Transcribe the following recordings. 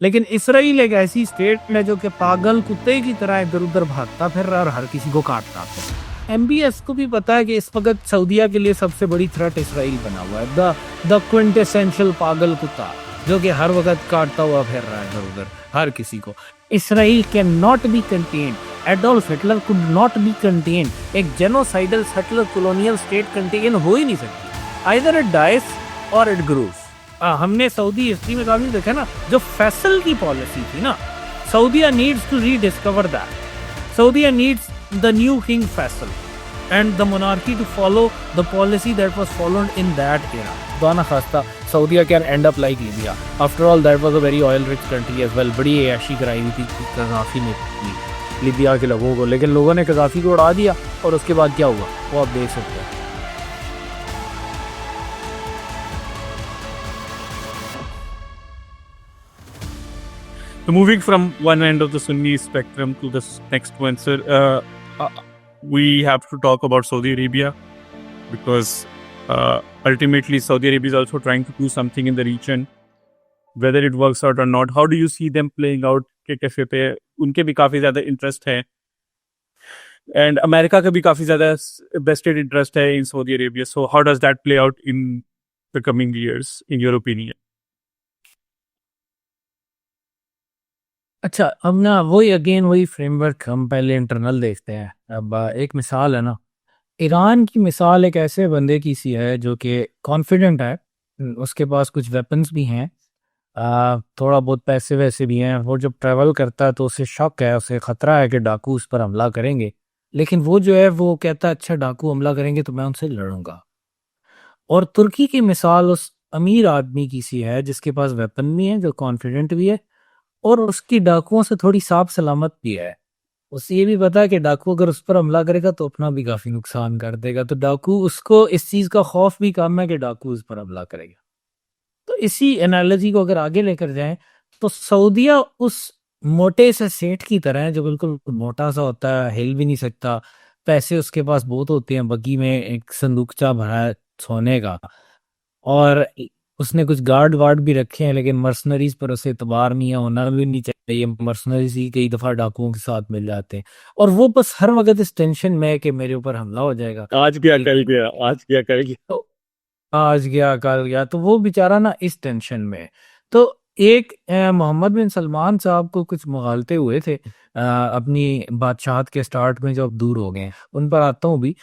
लेकिन इसराइल एक ऐसी स्टेट है जो कि पागल कुत्ते की तरह इधर उधर भागता फिर रहा है और हर किसी को काटता है। एमबीएस को भी पता है कि इस वक्त सऊदीया के लिए सबसे बड़ी थ्रेट इसराइल बना हुआ है, द क्विंटेसेंशियल पागल कुत्ता जो कि हर वक्त काटता हुआ फिर रहा है इधर उधर हर किसी को। Israel can not be contained, Adolf Hitler could not be contained, एक genocidal settler colonial state contain हो ही नहीं सकती। आइदर इट डाइज और इट ग्रोस। हमने सऊदी हिस्ट्री में काफी देखा ना, जो फैसल की पॉलिसी थी ना, Saudia needs to rediscover that. Saudia needs the new king Faisal and the monarchy to follow the policy that was followed in that era. Dona khasta, Saudi can end up like Libya. After all, that was a very oil-rich country as well. बड़ी ऐशी कराई हुई थी कज़ाफ़ी ने Libya के लोगों को, लेकिन लोगों ने कज़ाफ़ी को उड़ा दिया और उसके बाद क्या हुआ वो आप देख सकते हैं। So moving from one end of the Sunni spectrum to the next one, sir, we have to talk about Saudi Arabia because ultimately Saudi Arabia is also trying to do something in the region. Whether it works out or not, how do you see them playing out? कि कैसे पे उनके भी काफी ज्यादा interest है and America का भी काफी ज्यादा vested इंटरेस्ट है in Saudi Arabia. So how does that play out in the coming years, in your opinion? अच्छा, अब ना वही फ्रेमवर्क हम पहले इंटरनल देखते हैं। अब एक मिसाल है ना, ईरान की मिसाल एक ऐसे बंदे की सी है जो कि कॉन्फिडेंट है, उसके पास कुछ वेपन्स भी हैं, थोड़ा बहुत पैसे वैसे भी हैं। वो जब ट्रैवल करता है तो उसे शक है, उसे खतरा है कि डाकू उस पर हमला करेंगे, लेकिन वो जो है वो कहता है अच्छा डाकू हमला करेंगे तो मैं उनसे लड़ूंगा। और तुर्की की मिसाल उस अमीर आदमी की सी है जिसके पास वेपन भी है, जो कॉन्फिडेंट भी है और उसकी डाकुओं से थोड़ी साफ सलामत भी है। उसे ये भी पता है कि डाकू अगर उस पर हमला करेगा तो अपना भी काफी नुकसान कर देगा, तो डाकू उसको इस चीज का खौफ भी कम है कि डाकू उस पर हमला करेगा। तो इसी एनालॉजी को अगर आगे लेकर जाएं तो सऊदीया उस मोटे से सेठ की तरह है जो बिल्कुल मोटा सा होता है, हिल भी नहीं सकता, पैसे उसके पास बहुत होते हैं, बग्गी में एक संदूकचा भरा है सोने का, और उसने कुछ गार्ड वार्ड भी रखे हैं, लेकिन मर्सनरीज पर उसे एतबार नहीं है, होना भी नहीं चाहिए। मर्सनरीज ही कई दफा डाकुओं के साथ मिल जाते हैं और वो बस हर वक्त इस टेंशन में है कि मेरे ऊपर हमला हो जाएगा, आज क्या कल गया, आज क्या कल गया, तो आज गया कल गया, तो वो बेचारा ना इस टेंशन में है। तो एक मोहम्मद बिन सलमान साहब को कुछ मुगालते हुए थे अपनी बादशाहत के स्टार्ट में, जो अब दूर हो गए हैं, उन पर आता हूँ भी।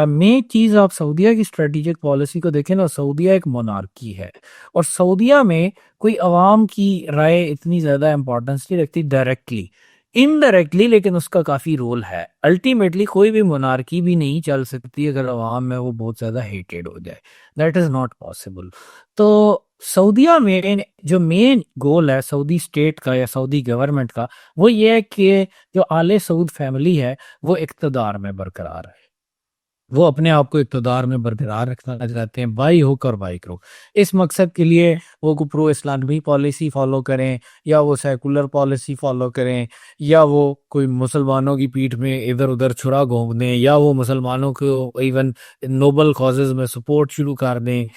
मेन चीज आप सऊदीया की स्ट्रेटेजिक पॉलिसी को देखें ना, सऊदीया एक मोनार्की है और सऊदीया में कोई अवाम की राय इतनी ज्यादा इंपॉर्टेंस नहीं रखती डायरेक्टली, इनडायरेक्टली लेकिन उसका काफी रोल है। अल्टीमेटली कोई भी मोनार्की भी नहीं चल सकती अगर अवाम में वो बहुत ज्यादा हेटेड हो जाए, दैट इज नॉट पॉसिबल। तो सऊदीया में जो मेन गोल है सऊदी स्टेट का या सऊदी गवर्नमेंट का, वो ये है कि जो आले सऊद फैमिली है वो इक्तदार में बरकरार है, वो अपने आप को इक्तदार में बरकरार रखना चाहते हैं बाई हुक और बाई क्रुक। इस मकसद के लिए वो को प्रो इस्लामी पॉलिसी फॉलो करें या वो सेकुलर पॉलिसी फॉलो करें या वो कोई मुसलमानों की पीठ में इधर उधर छुरा घोंप दें या वो मुसलमानों को इवन नोबल कॉजेज में सपोर्ट शुरू कर दें,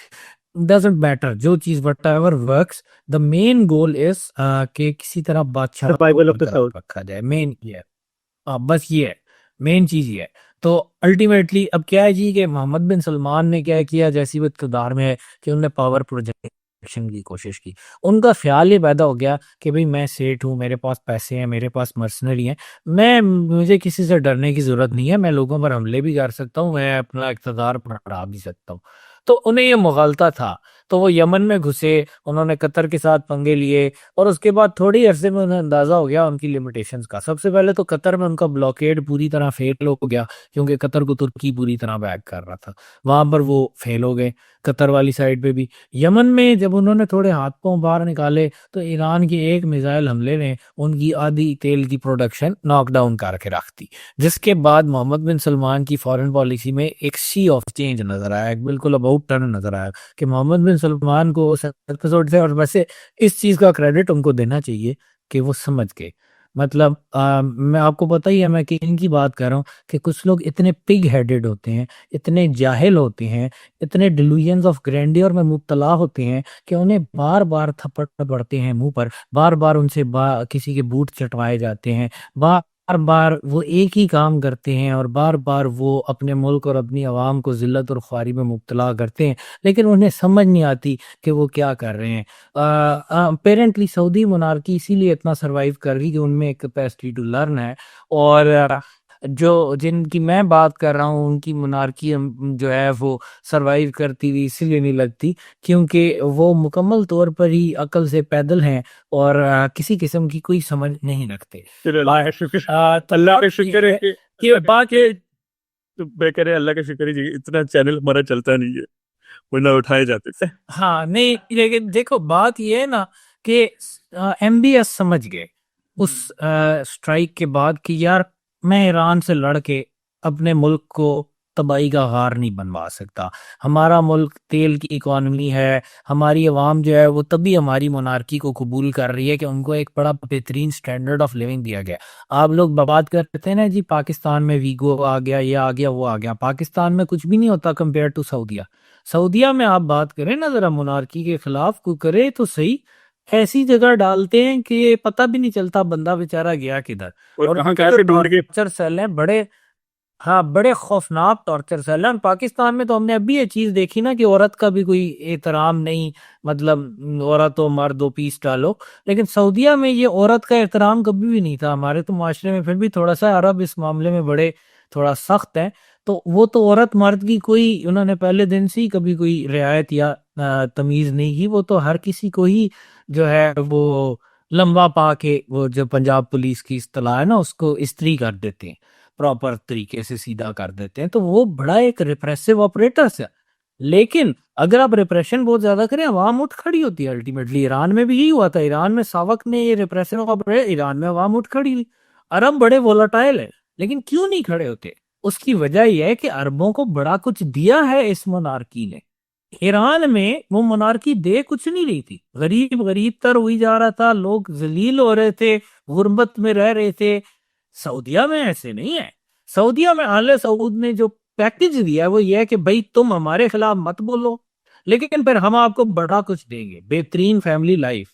डजेंट मैटर, जो चीज whatever works, the main goal is कि किसी तरह बादशाह सर्वाइवल ऑफ द बरकरार साउथ. रखा जाए। मेन ये है, बस ये है, मेन चीज ये है। तो अल्टीमेटली अब क्या है जी कि मोहम्मद बिन सलमान ने क्या किया, जैसी वो इक़्तिदार में है कि उन्होंने पावर प्रोजेक्शन की कोशिश की। उनका ख्याल ये पैदा हो गया कि भाई मैं सेठ हूँ, मेरे पास पैसे हैं, मेरे पास मर्सनरी हैं, मुझे किसी से डरने की जरूरत नहीं है, मैं लोगों पर हमले भी कर सकता हूँ, मैं अपना इक़्तिदार बढ़ा भी सकता हूँ। तो उन्हें ये मुगालता था, तो वो यमन में घुसे, उन्होंने कतर के साथ पंगे लिए और उसके बाद थोड़ी अरसे में उन्हें अंदाजा हो गया उनकी लिमिटेशंस का। सबसे पहले तो कतर में उनका ब्लॉकेड पूरी तरह फेल हो गया क्योंकि कतर को तुर्की पूरी तरह बैक कर रहा था, वहां पर वो फेल हो गए कतर वाली साइड पे भी। यमन में जब उन्होंने थोड़े हाथ पांव बाहर निकाले तो ईरान के एक मिसाइल हमले ने उनकी आधी तेल की प्रोडक्शन नॉकडाउन करके रख दी, जिसके बाद मोहम्मद बिन सलमान की फॉरेन पॉलिसी में एक सी ऑफ चेंज नजर आया, एक बिल्कुल अबाउट टर्न नजर आया कि मोहम्मद बिन सलमान को उस एपिसोड से, और वैसे इस चीज का क्रेडिट उनको देना चाहिए कि वो समझ गए, मतलब मैं आपको पता ही है मैं कि इनकी बात कर रहा हूँ कि कुछ लोग इतने पिग हेडेड होते हैं, इतने जाहिल होते हैं, इतने डिल्यूजन्स ऑफ ग्रैंडियर में मुब्तला होते हैं कि उन्हें बार बार थप्पड़ पड़ते हैं मुंह पर, बार बार उनसे किसी के बूट चटवाए जाते हैं, बार बार वो एक ही काम करते हैं और बार बार वो अपने मुल्क और अपनी आवाम को जिल्लत और ख्वारी में मुब्तला करते हैं, लेकिन उन्हें समझ नहीं आती कि वो क्या कर रहे हैं। अपेरेंटली सऊदी मोनार्की इसीलिए इतना सरवाइव कर रही कि उनमें एक कैपेसिटी टू लर्न है। और जो जिनकी मैं बात कर रहा हूँ उनकी मोनार्की जो है वो सरवाइव करती हुई इसीलिए नहीं लगती क्योंकि वो मुकम्मल तौर पर ही अकल से पैदल हैं और किसी किस्म की कोई समझ नहीं रखते। चलो, अल्लाह का शुक्र, तो अल्लाह का शुक्र है ये बात है। तो मैं कह रहे अल्लाह का शुक्र है जी, इतना चैनल हमारा चलता नहीं है, वरना उठाए जाते थे। हाँ नहीं, लेकिन देखो बात ये है ना कि एमबीएस समझ गए उस स्ट्राइक के बाद कि यार मैं ईरान से लड़ के अपने मुल्क को तबाही का गार नहीं बनवा सकता। हमारा मुल्क तेल की इकोनॉमी है, हमारी आवाम जो है वो तभी हमारी मोनार्की को कबूल कर रही है कि उनको एक बड़ा बेहतरीन स्टैंडर्ड ऑफ लिविंग दिया गया। आप लोग बात करते हैं ना जी पाकिस्तान में वीगो आ गया, ये आ गया, वो आ गया, पाकिस्तान में कुछ भी नहीं होता कंपेयर टू सऊदिया। सऊदिया में आप बात करें ना जरा मोनार्की के खिलाफ कोई करे तो सही, ऐसी जगह डालते हैं कि ये पता भी नहीं चलता बंदा बेचारा गया किधर। और और कहाँ कहाँ से ढूंढ के टॉर्चर सेल हैं बड़े, हाँ बड़े खौफनाक टॉर्चर सेल हैं। और पाकिस्तान में तो हमने अभी ये चीज देखी ना कि औरत का भी कोई एहतराम नहीं, मतलब औरत हो मर्द हो पीस डालो। लेकिन सऊदिया में ये औरत का एहतराम कभी भी नहीं था। हमारे तो माशरे में फिर भी थोड़ा सा अरब इस मामले में बड़े थोड़ा सख्त है। तो वो तो औरत मर्द की कोई उन्होंने पहले दिन से ही कभी कोई रियायत या तमीज नहीं की। वो तो हर किसी को ही जो है वो लंबा पा के, वो जो पंजाब पुलिस की इस्तेलाह है ना, उसको इस्त्री कर देते हैं, प्रॉपर तरीके से सीधा कर देते हैं। तो वो बड़ा एक रिप्रेसिव ऑपरेटर्स है। लेकिन अगर आप रिप्रेशन बहुत ज्यादा करें अवाम उठ खड़ी होती है। अल्टीमेटली ईरान में भी यही हुआ था। ईरान में सावक ने ये रिप्रेशन ऑपरेट, ईरान में अवाम उठ खड़ी हुई। अरब बड़े वोलाटाइल है, लेकिन क्यों नहीं खड़े होते? उसकी वजह यह है कि अरबों को बड़ा कुछ दिया है इस मोनार्की ने। ईरान में वो मोनार्की दे कुछ नहीं रही थी, गरीब गरीब तर हुई जा रहा था, लोग जलील हो रहे थे, गुर्बत में रह रहे थे। सऊदिया में ऐसे नहीं है। सऊदिया में आले सऊद ने जो पैकेज दिया है वो ये है कि भाई तुम हमारे खिलाफ मत बोलो, लेकिन फिर हम आपको बड़ा कुछ देंगे, बेहतरीन फैमिली लाइफ।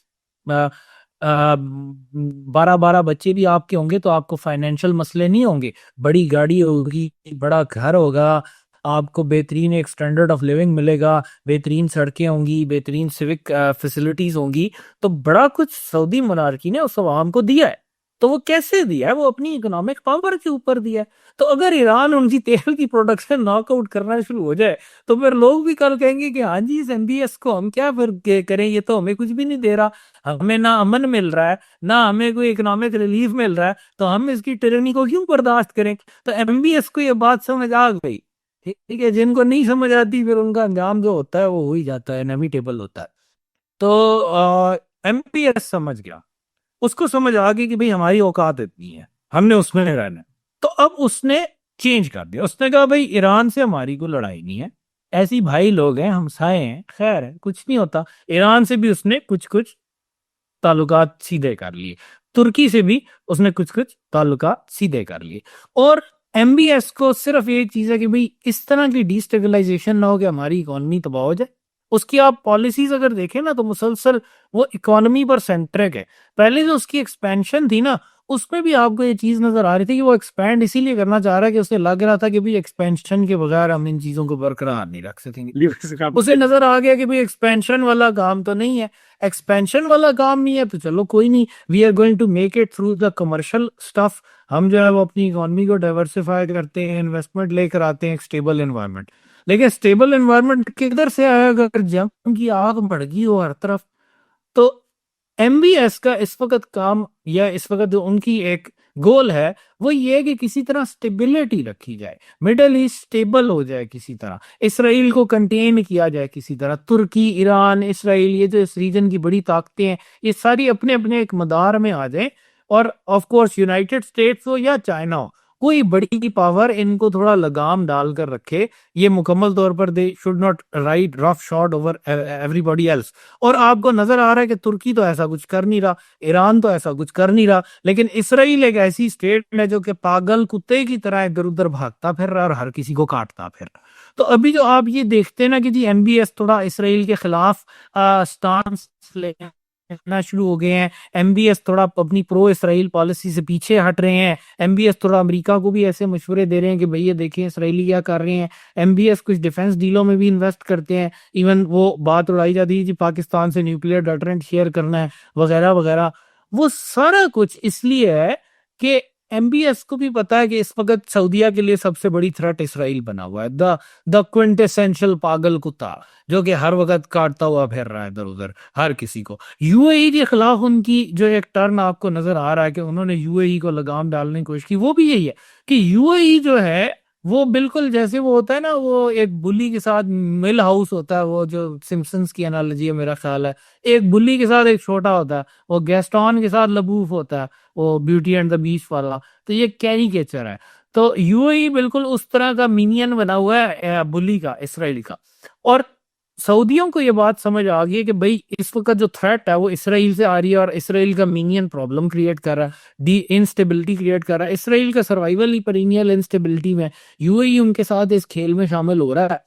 12-12 बच्चे भी आपके होंगे तो आपको फाइनेंशियल मसले नहीं होंगे, बड़ी गाड़ी होगी, बड़ा घर होगा, आपको बेहतरीन एक स्टैंडर्ड ऑफ लिविंग मिलेगा, बेहतरीन सड़कें होंगी, बेहतरीन सिविक फैसिलिटीज होंगी। तो बड़ा कुछ सऊदी मोनार्की ने उस अवाम को दिया है। तो वो कैसे दिया है? वो अपनी इकोनॉमिक पावर के ऊपर दिया है। तो अगर ईरान उनकी तेल की प्रोडक्शन नॉकआउट करना शुरू हो जाए तो फिर लोग भी कल कहेंगे कि हाँ जी इस एमबीएस को हम क्या फिर करें, ये तो हमें कुछ भी नहीं दे रहा, हमें ना अमन मिल रहा है ना हमें कोई इकोनॉमिक रिलीफ मिल रहा है, तो हम इसकी टिरनी को क्यों बर्दाश्त करें? तो एमबीएस को ये बात समझ आ गई। ठीक है, जिनको नहीं समझ आती फिर उनका अंजाम जो होता है वो हो ही जाता है, इनएविटेबल होता है। तो एमबीएस समझ गया, उसको समझ आ गई कि भाई हमारी औकात इतनी है, हमने उसमें रहना है। तो अब उसने चेंज कर दिया, उसने कहा भाई ईरान से हमारी कोई लड़ाई नहीं है, ऐसी भाई लोग हैं, हमसाए हैं, खैर है, कुछ नहीं होता। ईरान से भी उसने कुछ कुछ ताल्लुकात सीधे कर लिए, तुर्की से भी उसने कुछ कुछ ताल्लुकात सीधे कर लिए। और एमबीएस को सिर्फ ये चीज है कि भाई इस तरह की डिस्टेबलाइजेशन ना हो कि हमारी इकोनॉमी तबाह हो जाए। उसकी आप पॉलिसीज अगर देखें ना तो मुसलसल वो इकोनॉमी पर सेंट्रिक है। पहले जो उसकी एक्सपेंशन थी ना उसमें भी आपको ये चीज नजर आ रही थी कि वो एक्सपैंड इसीलिए करना चाह रहा है कि उसे लग रहा था कि भाई एक्सपेंशन के बगैर हम इन चीजों को बरकरार नहीं रख सकेंगे। उसे नजर आ गया कि भाई एक्सपेंशन वाला काम तो नहीं है, एक्सपेंशन वाला काम नहीं है तो चलो कोई नहीं, we are going to make it through the commercial stuff. हम जो है वो अपनी इकोनॉमी को डाइवर्सिफाई करते हैं, इन्वेस्टमेंट लेकर आते हैं, एक स्टेबल एनवायरनमेंट। लेकिन स्टेबल एनवायरनमेंट किधर से आएगा अगर जंग की आग बढ़ गई हो हर तरफ? तो एमबीएस का इस वक्त काम या इस वक्त जो उनकी एक गोल है वो ये है कि किसी तरह स्टेबिलिटी रखी जाए, मिडल ईस्ट स्टेबल हो जाए, किसी तरह इसराइल को कंटेन किया जाए, किसी तरह तुर्की ईरान इसराइल ये जो इस रीजन की बड़ी ताकतें हैं ये सारी अपने अपने एक मदार में आ जाए। और ऑफ कोर्स यूनाइटेड स्टेट्स हो या चाइना हो कोई बड़ी पावर इनको थोड़ा लगाम डाल कर रखे, ये मुकम्मल तौर पर they should not right rough shot over everybody else. और आपको नजर आ रहा है कि तुर्की तो ऐसा कुछ कर नहीं रहा, ईरान तो ऐसा कुछ कर नहीं रहा, लेकिन इसराइल एक ऐसी स्टेट है जो कि पागल कुत्ते की तरह इधर उधर भागता फिर रहा और हर किसी को काटता फिर। तो अभी जो आप ये देखते हैं ना कि जी एमबीएस थोड़ा इसराइल के खिलाफ स्टांस लेना शुरू हो गए हैं, एमबीएस थोड़ा अपनी प्रो इसराइल पॉलिसी से पीछे हट रहे हैं, एमबीएस थोड़ा अमेरिका को भी ऐसे मशवरे दे रहे हैं कि भैया देखें इसराइली क्या कर रहे हैं, एमबीएस कुछ डिफेंस डीलों में भी इन्वेस्ट करते हैं, इवन वो बात उड़ाई जाती है जी पाकिस्तान से न्यूक्लियर डटरेंट शेयर करना है वगैरह वगैरह। वो सारा कुछ इसलिए है कि एमबीएस को भी पता है कि इस वक्त सऊदीया के लिए सबसे बड़ी थ्रेट इसराइल बना हुआ है, द क्विंटेसेंशियल पागल कुत्ता जो कि हर वक्त काटता हुआ फिर रहा है इधर उधर हर किसी को। यूएई के खिलाफ उनकी जो एक टर्न आपको नजर आ रहा है कि उन्होंने यूएई को लगाम डालने की कोशिश की, वो भी यही है कि यूएई जो है वो बिल्कुल जैसे वो होता है ना, वो एक बुली के साथ मिल हाउस होता है, वो जो सिम्पसन्स की एनालॉजी है मेरा ख्याल है, एक बुली के साथ एक छोटा होता है, वो गैस्टॉन के साथ लबूफ होता है, वो ब्यूटी एंड द बीस्ट वाला। तो ये कैरिकेचर है। तो यूएई बिल्कुल उस तरह का मिनियन बना हुआ है बुली का, इसराइल का। और सऊदियों को ये बात समझ आ गई है कि भाई इस वक्त जो थ्रेट है वो इसराइल से आ रही है और इसराइल का मिनियन प्रॉब्लम क्रिएट कर रहा है, डी इंस्टेबिलिटी क्रिएट कर रहा है, इसराइल का सर्वाइवल ही पीरियड इंस्टेबिलिटी में, यूएई उनके साथ इस खेल में शामिल हो रहा है।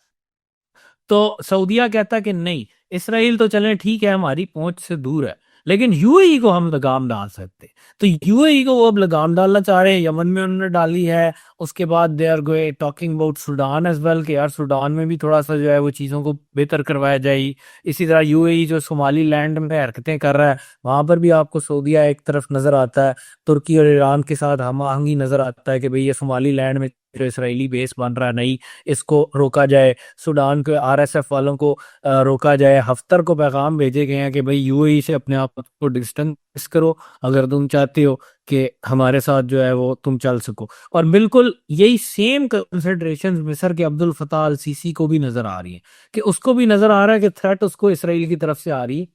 तो सऊदिया कहता है कि नहीं, इसराइल तो चले ठीक है हमारी पहुंच से दूर है, लेकिन यूएई को हम लगाम डाल सकते। तो यूएई को वो अब लगाम डालना चाह रहे हैं, यमन में उन्होंने डाली है, उसके बाद they are going talking about Sudan as well कि यार सूडान में भी थोड़ा सा जो है वो चीज़ों को बेहतर करवाया जाए। इसी तरह यूएई जो सोमाली लैंड में हरकतें कर रहा है वहां पर भी आपको सऊदिया एक तरफ नजर आता है, तुर्की और ईरान के साथ हम आहंगी नजर आता है कि भाई ये सोमाली लैंड में जो इसराइली बेस बन रहा है नहीं, इसको रोका जाए, सूडान के आरएसएफ वालों को रोका जाए। हफ्तर को पैगाम भेजे गए हैं कि भाई यूएई से अपने आप को डिस्टेंस करो अगर तुम चाहते हो कि हमारे साथ जो है वो तुम चल सको। और बिल्कुल यही सेम कंसिडरेशन मिस्र के अब्दुल फताह अल सीसी को भी नजर आ रही है कि उसको भी नजर आ रहा है कि थ्रेट उसको इसराइल की तरफ से आ रही है,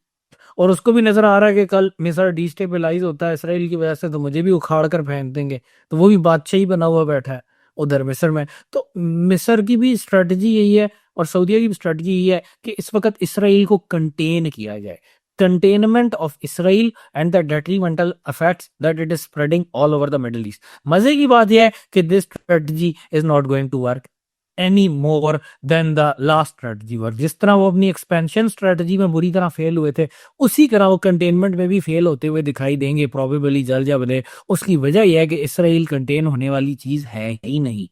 और उसको भी नजर आ रहा है कि कल मिस्र डिस्टेबलाइज होता है इसराइल की वजह से तो मुझे भी उखाड़ कर फेंक देंगे, तो वो भी बादशाही बना हुआ बैठा है उधर मिस्र में। तो मिस्र की भी स्ट्रेटजी यही है और सऊदीया की भी स्ट्रेटजी यही है कि इस वक्त इसराइल को कंटेन किया जाए, containment of Israel and the detrimental effects that it is spreading all over the Middle East. मजे की बात यह है कि this strategy is not going to work any more than the last strategy work. जिस तरह वो अपनी एक्सपेंशन स्ट्रेटजी में बुरी तरह फेल हुए थे, उसी तरह वो कंटेनमेंट में भी फेल होते हुए दिखाई देंगे प्रोबेबली जल्द या बदे। उसकी वजह यह है कि इसराइल कंटेन होने वाली चीज है ही नहीं।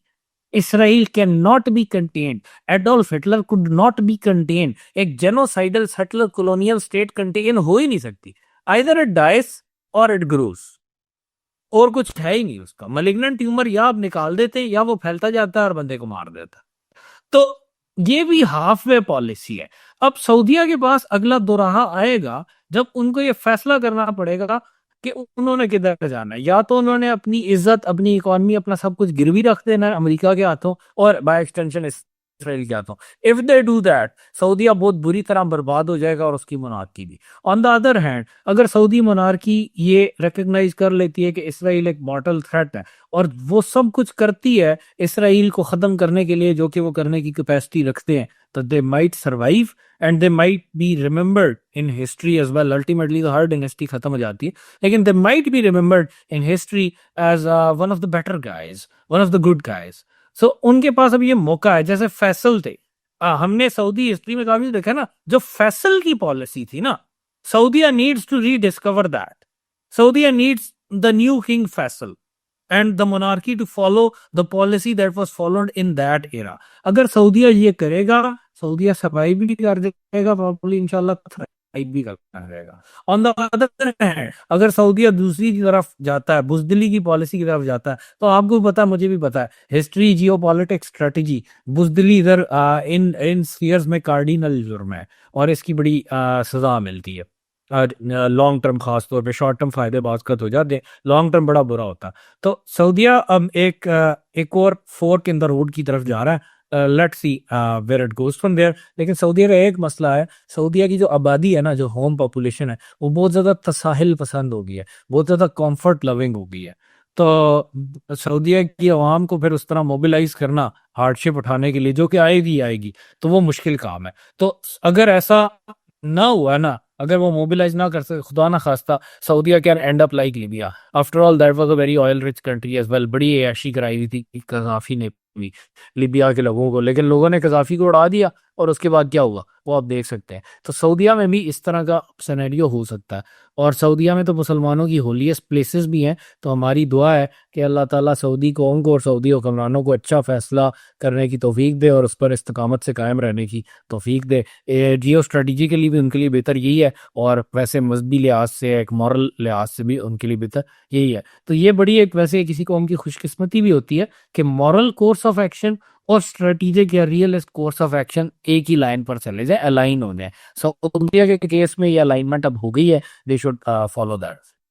Israel can not be contained, Adolf Hitler could not be contained, एक genocidal settler colonial state contain हो ही नहीं सकती। आइदर इट डाइस और इट ग्रोस, और कुछ है ही नहीं उसका। मलिग्नेंट ट्यूमर या आप निकाल देते या वो फैलता जाता है और बंदे को मार देता। तो ये भी हाफ वे पॉलिसी है। अब सऊदीया के पास अगला दोराहा आएगा जब उनको ये फैसला करना पड़ेगा कि उन्होंने किधर जाना है। या तो उन्होंने अपनी इज्जत, अपनी इकोनॉमी, अपना सब कुछ गिरवी रख देना है अमेरिका के हाथों और बाय एक्सटेंशन इसराइल के हाथों। इफ दे डू दैट, सऊदीया बहुत बुरी तरह बर्बाद हो जाएगा और उसकी मोनार्की भी। ऑन द अदर हैंड, अगर सऊदी मोनार्की ये रिकग्नाइज कर लेती है कि इसराइल एक मॉर्टल थ्रेट है और वो सब कुछ करती है इसराइल को खत्म करने के लिए जो कि वो करने की कैपेसिटी रखते हैं, तो they might survive and they might be remembered in history as well. Ultimately तो हर डायनेस्टी खत्म हो जाती है, लेकिन they might be remembered in history as one of the better guys, one of the good guys. So उनके पास अब ये मौका है, जैसे फैसल थे। हमने सऊदी हिस्ट्री में काफी देखा ना, जो फैसल की पॉलिसी थी ना, Saudia needs to rediscover that. Saudia needs the new king Faisal and the monarchy to follow the policy that was followed in that era। अगर सऊदीया ये करेगा, सऊदीया सफाई भी कर देगा प्रॉपर्ली, इंशाल्लाह थ्राइव भी करता रहेगा। ऑन द अदर हैंड, अगर सऊदीया दूसरी की तरफ जाता है, बुजदिली की पॉलिसी की तरफ जाता है, तो आपको पता है, मुझे भी पता है, हिस्ट्री, जियोपॉलिटिक्स, स्ट्रेटेजी, बुजदिली इधर इन इन स्फीयर्स में कार्डिनल जुर्म है और इसकी बड़ी सजा मिलती है लॉन्ग टर्म, खास तौर पे। शॉर्ट टर्म फायदे बात हो जाते हैं, लॉन्ग टर्म बड़ा बुरा होता है। तो सऊदीया अब एक और फोर्क इन द रोड की तरफ जा रहा है। Let's see where it goes from there. लेकिन सऊदीया का एक मसला है, सऊदीया की जो आबादी है ना, जो होम पॉपुलेशन है, वो बहुत ज्यादा तसाहिल पसंद हो गई है, बहुत ज्यादा कंफर्ट लविंग हो गई है। तो सऊदीया की अवाम को फिर उस तरह मोबिलाइज करना हार्डशिप उठाने के लिए, जो कि आएगी, तो वो मुश्किल काम है। तो अगर ऐसा ना हुआ ना, अगर वो मोबिलाइज ना कर सके, खुदा ना खास्ता, Saudia can end up like Libya. After all that was a very oil rich country as well. बड़ी ऐशी कराई हुई थी कजाफी ने भी लीबिया के लोगों को, लेकिन लोगों ने कजाफी को उड़ा दिया, और उसके बाद क्या हुआ वो आप देख सकते हैं। तो सऊदीया में भी इस तरह का सिनेरियो हो सकता है। और सऊदीया में तो मुसलमानों की होलीएस्ट प्लेसेस भी हैं। तो हमारी दुआ है कि अल्लाह ताला सऊदी कौम को और सऊदी हुक्मरानों को अच्छा फैसला करने की तौफीक दे और उस पर इस्तकामत से कायम रहने की तौफीक दे। जियो स्ट्रेटजिकली भी उनके लिए बेहतर यही है, और वैसे मजहबी लिहाज से, एक मॉरल लिहाज से भी उनके लिए बेहतर यही है। तो ये बड़ी एक वैसे किसी कौम की खुशकिस्मती भी होती है कि मॉरल कोर्स ऑफ एक्शन और स्ट्रेटेजिक या रियलिस्ट कोर्स ऑफ एक्शन एक ही लाइन पर चले जाए, अलाइन हो जाए। सऊदीया के केस में ये अलाइनमेंट अब हो गई है। They should follow that.